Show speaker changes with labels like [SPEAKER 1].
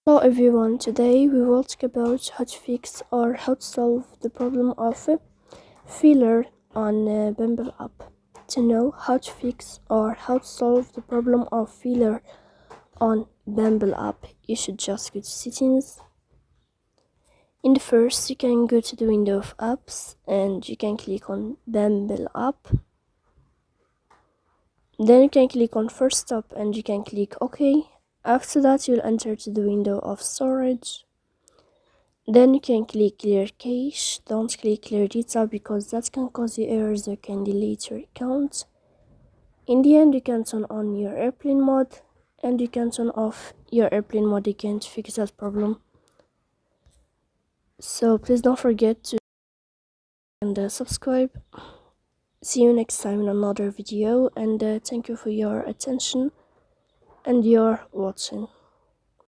[SPEAKER 1] Hello everyone, today we will talk about how to fix or how to solve the problem of failure on Bumble app. To know how to fix or how to solve the problem of failure on Bumble app, you should just go to settings. In the first, you can go to the window of apps and you can click on Bumble app. Then you can click on first stop and you can click OK. After that, you'll enter to the window of storage. Then you can click clear cache. Don't click clear data because that can cause you errors that can delete your account. In the end, you can turn on your airplane mode and you can turn off your airplane mode again to fix that problem. So please don't forget to subscribe. See you next time in another video, and thank you for your attention and your watching.